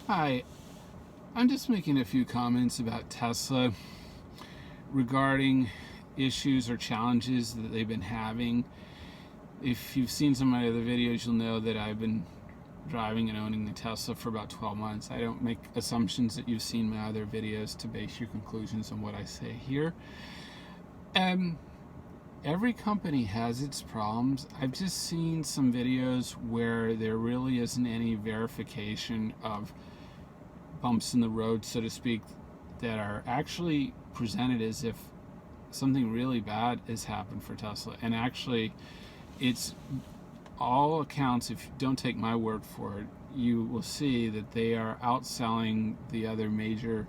Hi, I'm just making a few comments about Tesla regarding issues or challenges that they've been having. If you've seen some of my other videos, you'll know that I've been driving and owning the Tesla for about 12 months. I don't make assumptions that you've seen my other videos to base your conclusions on what I say here. Every company has its problems. I've just seen some videos where there really isn't any verification of bumps in the road, so to speak, that are actually presented as if something really bad has happened for Tesla. And actually, it's all accounts, if you don't take my word for it, you will see that they are outselling the other major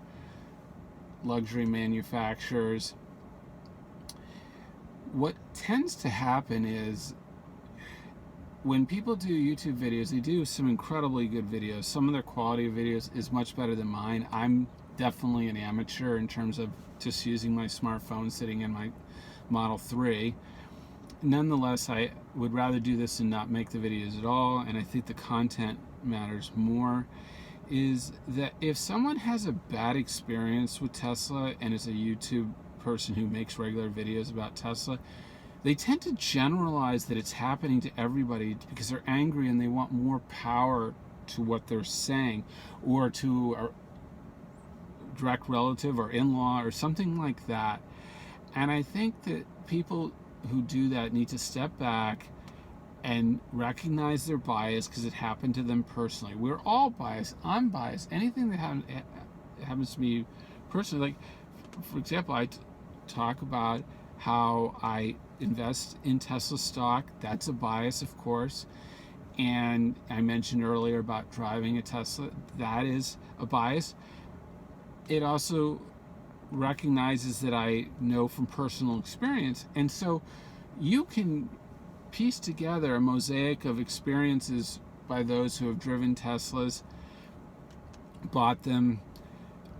luxury manufacturers. What tends to happen is when people do YouTube videos, they do some incredibly good videos. Some of their quality of videos is much better than mine. I'm definitely an amateur in terms of just using my smartphone sitting in my Model 3. Nonetheless, I would rather do this and not make the videos at all, and I think the content matters more. Is that if someone has a bad experience with Tesla and is a YouTube person who makes regular videos about Tesla, they tend to generalize that it's happening to everybody because they're angry and they want more power to what they're saying, or to a direct relative or in-law or something like that. And I think that people who do that need to step back and recognize their bias because it happened to them personally. We're all biased. I'm biased. Anything that happens to me personally, like, for example, I talk about how I invest in Tesla stock. That's a bias, of course. And I mentioned earlier about driving a Tesla. That is a bias. It also recognizes that I know from personal experience. And so you can piece together a mosaic of experiences by those who have driven Teslas, bought them,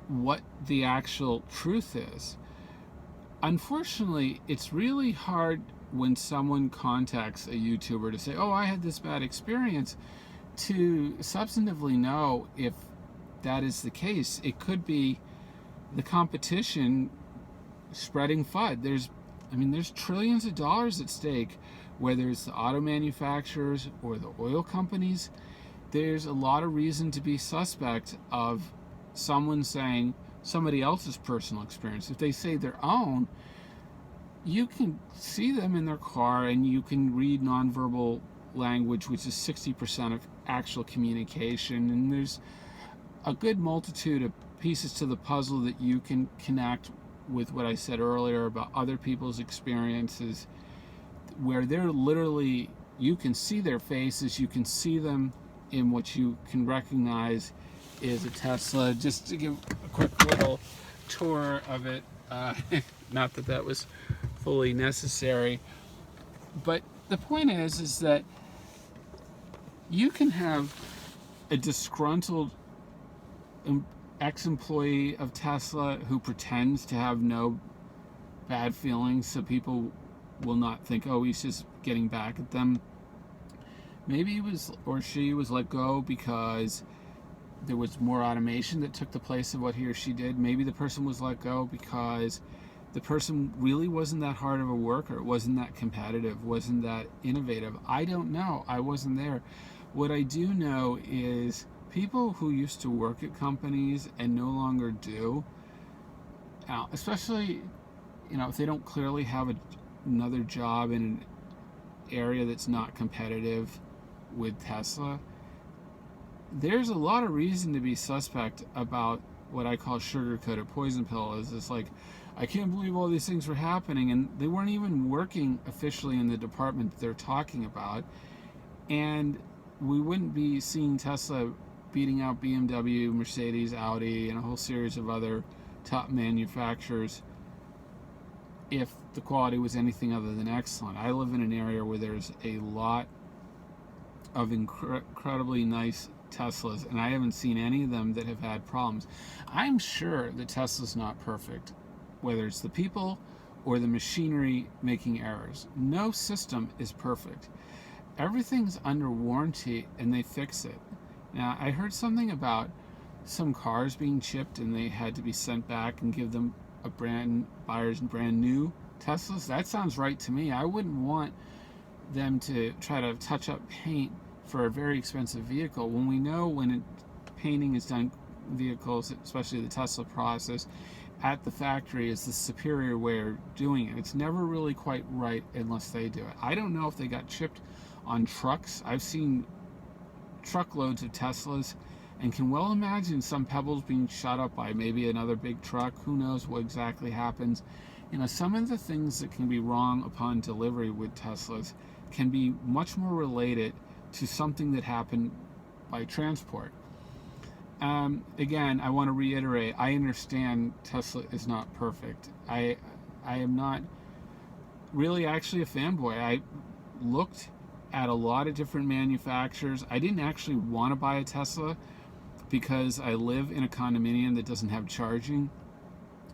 what the actual truth is. Unfortunately, it's really hard when someone contacts a YouTuber to say, oh, I had this bad experience, to substantively know if that is the case. It could be the competition spreading FUD. There's trillions of dollars at stake, whether it's the auto manufacturers or the oil companies. There's a lot of reason to be suspect of someone saying somebody else's personal experience. If they say their own, you can see them in their car and you can read nonverbal language, which is 60% of actual communication. And there's a good multitude of pieces to the puzzle that you can connect with what I said earlier about other people's experiences, where they're literally, you can see their faces, you can see them in what you can recognize is a Tesla. Just to give a quick little tour of it, not that that was fully necessary, but the point is that you can have a disgruntled ex-employee of Tesla who pretends to have no bad feelings so people will not think, oh, he's just getting back at them. Maybe he was, or she was, let go because there was more automation that took the place of what he or she did. Maybe the person was let go because the person really wasn't that hard of a worker, wasn't that competitive, wasn't that innovative. I don't know. I wasn't there. What I do know is people who used to work at companies and no longer do, especially, if they don't clearly have another job in an area that's not competitive with Tesla, there's a lot of reason to be suspect about what I call sugar-coated poison pill. It's like, I can't believe all these things were happening, and they weren't even working officially in the department that they're talking about, and we wouldn't be seeing Tesla beating out BMW, Mercedes, Audi, and a whole series of other top manufacturers if the quality was anything other than excellent. I live in an area where there's a lot of incredibly nice Teslas, and I haven't seen any of them that have had problems. I'm sure that Tesla's not perfect, whether it's the people or the machinery making errors. No system is perfect. Everything's under warranty and they fix it. Now, I heard something about some cars being chipped and they had to be sent back and give them buyers brand new Teslas. That sounds right to me. I wouldn't want them to try to touch up paint for a very expensive vehicle when we know when painting is done vehicles, especially the Tesla process at the factory, is the superior way of doing it. It's never really quite right unless they do it. I don't know if they got chipped on trucks. I've seen truckloads of Teslas and can well imagine some pebbles being shot up by maybe another big truck. Who knows what exactly happens. Some of the things that can be wrong upon delivery with Teslas can be much more related to something that happened by transport. Again, I want to reiterate, I understand Tesla is not perfect. I am not really actually a fanboy. I looked at a lot of different manufacturers. I didn't actually want to buy a Tesla because I live in a condominium that doesn't have charging.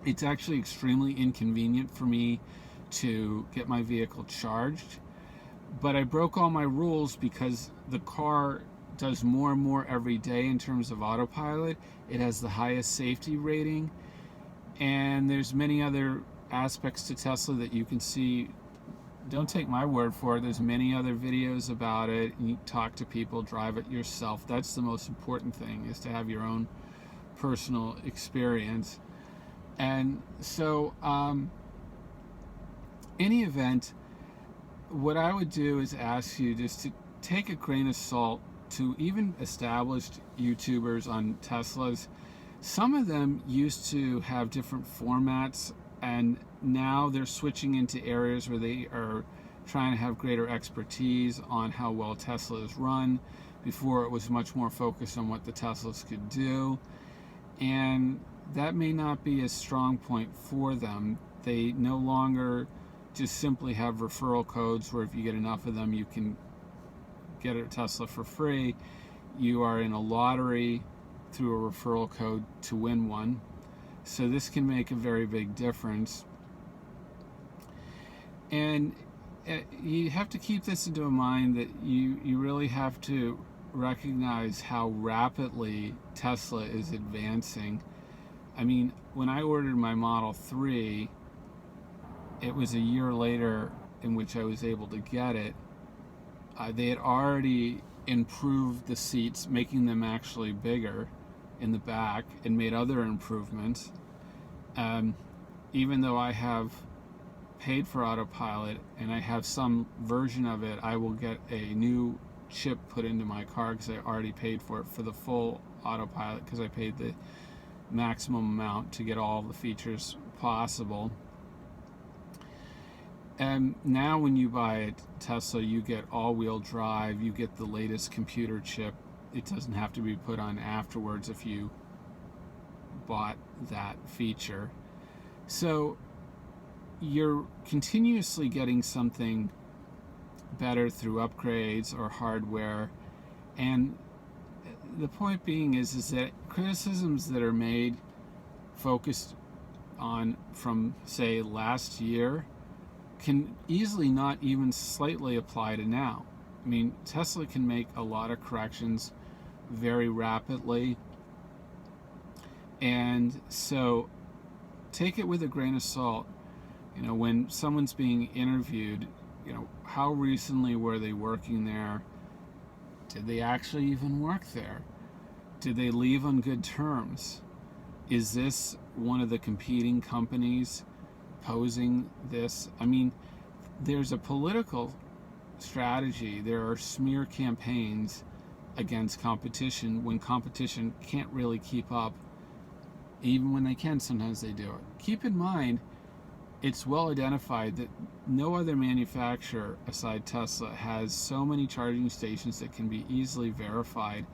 It's actually extremely inconvenient for me to get my vehicle charged. But I broke all my rules because the car does more and more every day in terms of autopilot. It has the highest safety rating, and there's many other aspects to Tesla that you can see. Don't take my word for it. There's many other videos about it. You talk to people, drive it yourself. That's the most important thing, is to have your own personal experience. And so, any event, what I would do is ask you just to take a grain of salt to even established YouTubers on Teslas. Some of them used to have different formats, and now they're switching into areas where they are trying to have greater expertise on how well Tesla is run. Before, it was much more focused on what the Teslas could do, and that may not be a strong point for them. They no longer just simply have referral codes where if you get enough of them, you can get a Tesla for free. You are in a lottery through a referral code to win one. So this can make a very big difference. And you have to keep this into mind, that you really have to recognize how rapidly Tesla is advancing. I mean, when I ordered my Model 3, it was a year later in which I was able to get it. They had already improved the seats, making them actually bigger in the back, and made other improvements. Even though I have paid for autopilot and I have some version of it, I will get a new chip put into my car because I already paid for it for the full autopilot, because I paid the maximum amount to get all the features possible. And now when you buy a Tesla, you get all-wheel drive, you get the latest computer chip. It doesn't have to be put on afterwards if you bought that feature. So you're continuously getting something better through upgrades or hardware. And the point being is that criticisms that are made focused on from, say, last year can easily not even slightly apply to now. I mean, Tesla can make a lot of corrections very rapidly. And so take it with a grain of salt. When someone's being interviewed, how recently were they working there? Did they actually even work there? Did they leave on good terms? Is this one of the competing companies posing this? I mean, there's a political strategy. There are smear campaigns against competition when competition can't really keep up. Even when they can, sometimes they do it. Keep in mind, it's well identified that no other manufacturer aside Tesla has so many charging stations that can be easily verified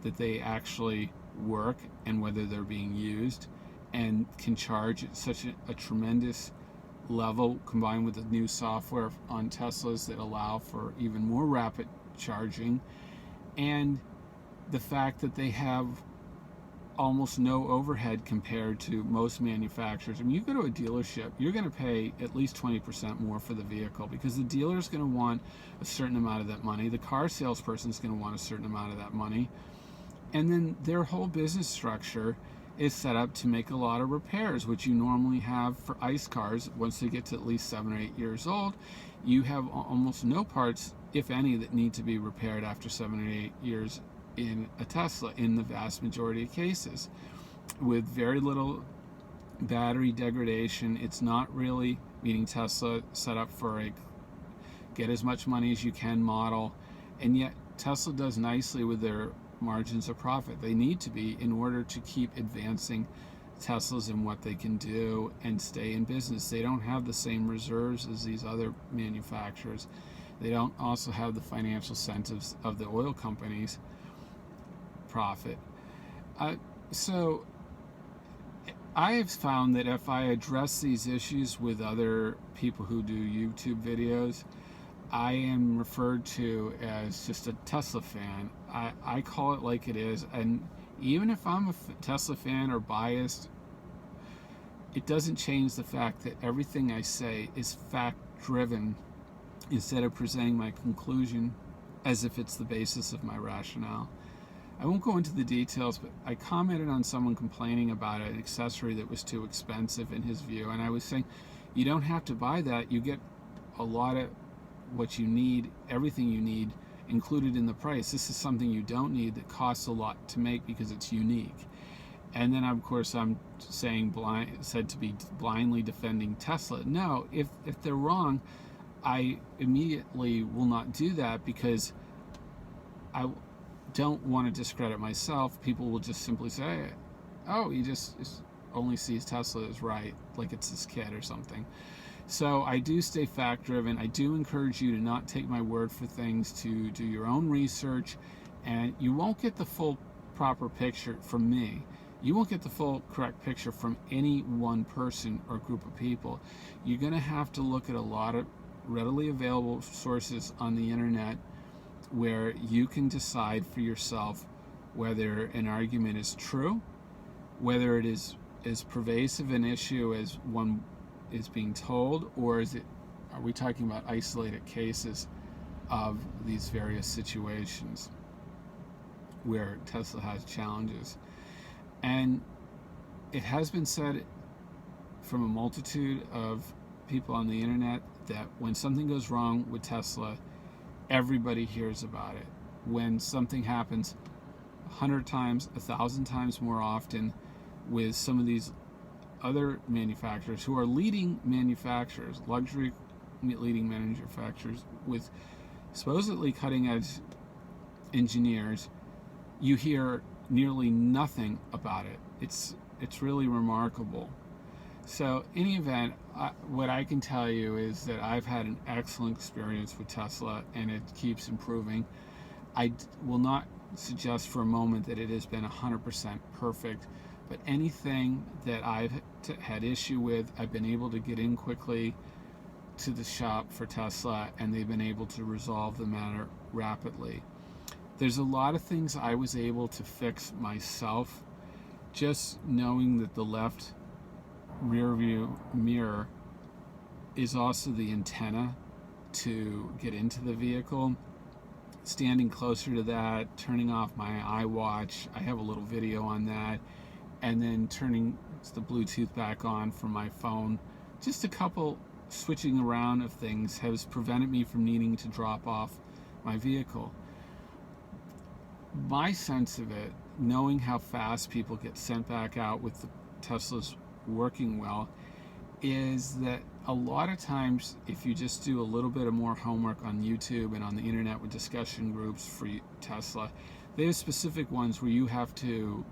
that they actually work and whether they're being used, and can charge at such a tremendous level, combined with the new software on Teslas that allow for even more rapid charging, and the fact that they have almost no overhead compared to most manufacturers. I mean, you go to a dealership, you're going to pay at least 20% more for the vehicle because the dealer is going to want a certain amount of that money. The car salesperson is going to want a certain amount of that money. And then their whole business structure is set up to make a lot of repairs, which you normally have for ICE cars. Once they get to at least 7 or 8 years old, you have almost no parts, if any, that need to be repaired after 7 or 8 years in a Tesla, in the vast majority of cases, with very little battery degradation. It's not really, meaning Tesla, set up for a get as much money as you can model, and yet Tesla does nicely with their margins of profit. They need to be, in order to keep advancing Teslas and what they can do and stay in business. They don't have the same reserves as these other manufacturers. They don't also have the financial incentives of the oil companies' profit. So I have found that if I address these issues with other people who do YouTube videos, I am referred to as just a Tesla fan. I call it like it is, and even if I'm a Tesla fan or biased, it doesn't change the fact that everything I say is fact-driven, instead of presenting my conclusion as if it's the basis of my rationale. I won't go into the details, but I commented on someone complaining about an accessory that was too expensive in his view, and I was saying, you don't have to buy that. You get a lot of what you need, everything you need, included in the price. This is something you don't need that costs a lot to make because it's unique. And then, of course, I'm saying said to be blindly defending Tesla. No, if they're wrong, I immediately will not do that, because I don't want to discredit myself. People will just simply say, oh, he just only sees Tesla as right, like it's his kid or something. So I do stay fact-driven. I do encourage you to not take my word for things, to do your own research, and you won't get the full proper picture from me. You won't get the full correct picture from any one person or group of people. You're going to have to look at a lot of readily available sources on the internet where you can decide for yourself whether an argument is true, whether it is as pervasive an issue as one is being told, or are we talking about isolated cases of these various situations where Tesla has challenges. And it has been said from a multitude of people on the internet that when something goes wrong with Tesla, everybody hears about it. When something happens 100 times, 1,000 times more often with some of these other manufacturers who are leading manufacturers, luxury leading manufacturers with supposedly cutting-edge engineers, you hear nearly nothing about it. It's really remarkable. So in any event, what I can tell you is that I've had an excellent experience with Tesla, and it keeps improving. I will not suggest for a moment that it has been 100% perfect, but anything that I've had issue with, I've been able to get in quickly to the shop for Tesla, and they've been able to resolve the matter rapidly. There's a lot of things I was able to fix myself, just knowing that the left rear view mirror is also the antenna to get into the vehicle. Standing closer to that, turning off my iWatch, I have a little video on that, and then turning the Bluetooth back on from my phone. Just a couple switching around of things has prevented me from needing to drop off my vehicle. My sense of it, knowing how fast people get sent back out with the Teslas working well, is that a lot of times if you just do a little bit of more homework on YouTube and on the internet with discussion groups for Tesla, they have specific ones where you have to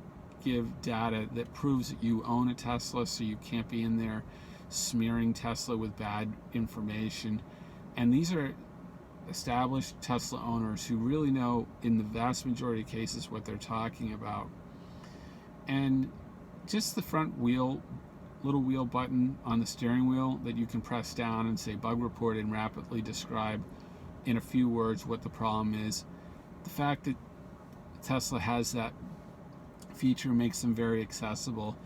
give data that proves that you own a Tesla, so you can't be in there smearing Tesla with bad information. And these are established Tesla owners who really know, in the vast majority of cases, what they're talking about. And just the front wheel, little wheel button on the steering wheel that you can press down and say bug report and rapidly describe in a few words what the problem is. The fact that Tesla has that feature makes them very accessible.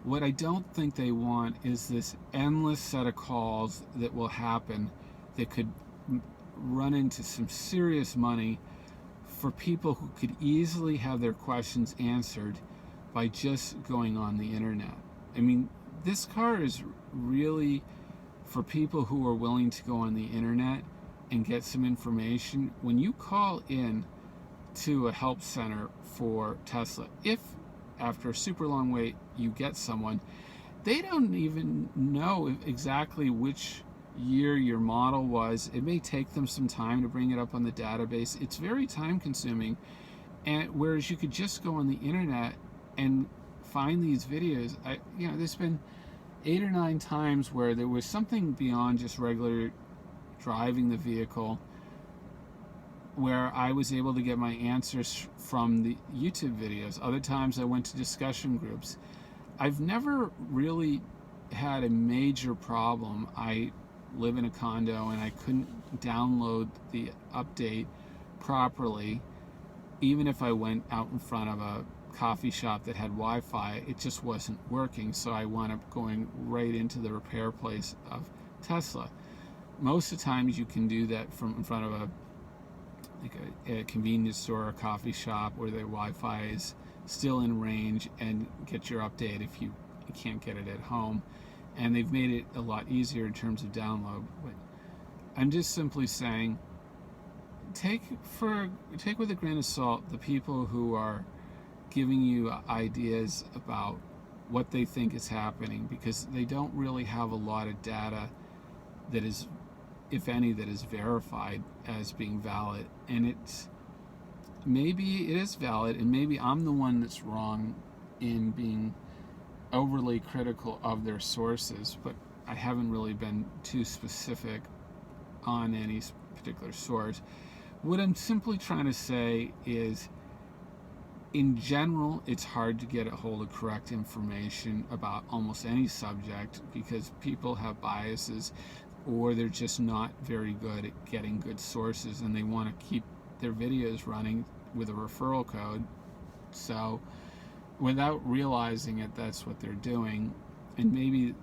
What I don't think they want is this endless set of calls that will happen that could run into some serious money for people who could easily have their questions answered by just going on the internet. I mean, this car is really for people who are willing to go on the internet and get some information. When you call in to a help center for Tesla, if after a super long wait you get someone, they don't even know exactly which year your model was. It may take them some time to bring it up on the database. It's very time consuming, and whereas you could just go on the internet and find these videos. There's been 8 or 9 times where there was something beyond just regular driving the vehicle where I was able to get my answers from the YouTube videos. Other times I went to discussion groups. I've never really had a major problem. I live in a condo and I couldn't download the update properly. Even if I went out in front of a coffee shop that had Wi-Fi, it just wasn't working, so I wound up going right into the repair place of Tesla. Most of the times you can do that from in front of a convenience store or a coffee shop where their Wi-Fi is still in range, and get your update if you can't get it at home. And they've made it a lot easier in terms of download. But I'm just simply saying, take with a grain of salt the people who are giving you ideas about what they think is happening, because they don't really have a lot of data that is, if any, that is verified as being valid. And maybe it is valid, and maybe I'm the one that's wrong in being overly critical of their sources, but I haven't really been too specific on any particular source. What I'm simply trying to say is, in general, it's hard to get a hold of correct information about almost any subject because people have biases, or they're just not very good at getting good sources, and they want to keep their videos running with a referral code. So without realizing it, that's what they're doing, and maybe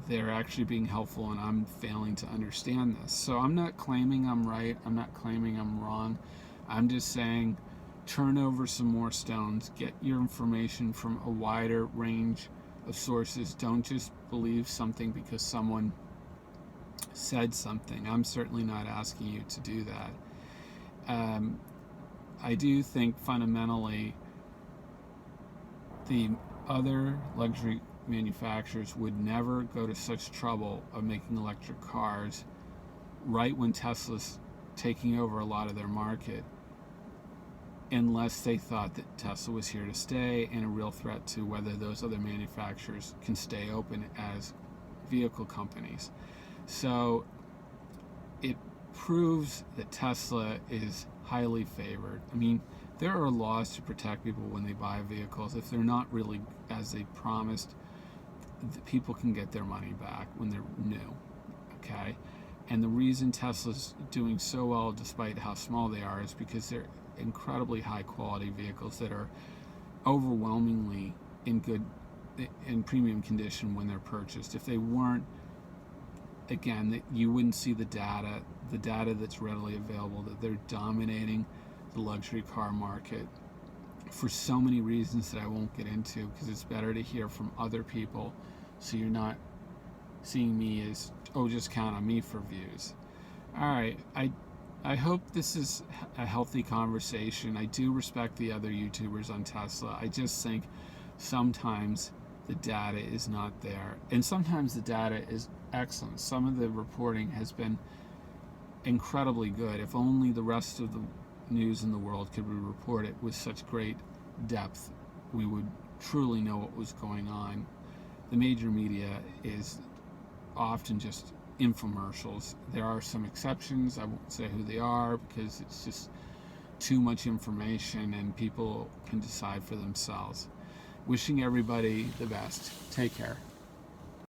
they're actually being helpful and I'm failing to understand this. So I'm not claiming I'm right, I'm not claiming I'm wrong. I'm just saying, turn over some more stones, get your information from a wider range of sources. Don't just believe something because someone said something. I'm certainly not asking you to do that. I do think fundamentally the other luxury manufacturers would never go to such trouble of making electric cars right when Tesla's taking over a lot of their market, unless they thought that Tesla was here to stay and a real threat to whether those other manufacturers can stay open as vehicle companies. So it proves that Tesla is highly favored. I mean, there are laws to protect people when they buy vehicles. If they're not really as they promised, the people can get their money back when they're new, okay? And the reason Tesla's doing so well despite how small they are is because they're incredibly high quality vehicles that are overwhelmingly in premium condition when they're purchased. If they weren't, again, you wouldn't see the data that's readily available, that they're dominating the luxury car market for so many reasons that I won't get into, because it's better to hear from other people so you're not seeing me as, oh, just count on me for views. All right, I hope this is a healthy conversation. I do respect the other YouTubers on Tesla. I just think sometimes the data is not there, and sometimes the data is excellent. Some of the reporting has been incredibly good. If only the rest of the news in the world could report it with such great depth, we would truly know what was going on. The major media is often just infomercials. There are some exceptions. I won't say who they are because it's just too much information and people can decide for themselves. Wishing everybody the best. Take care.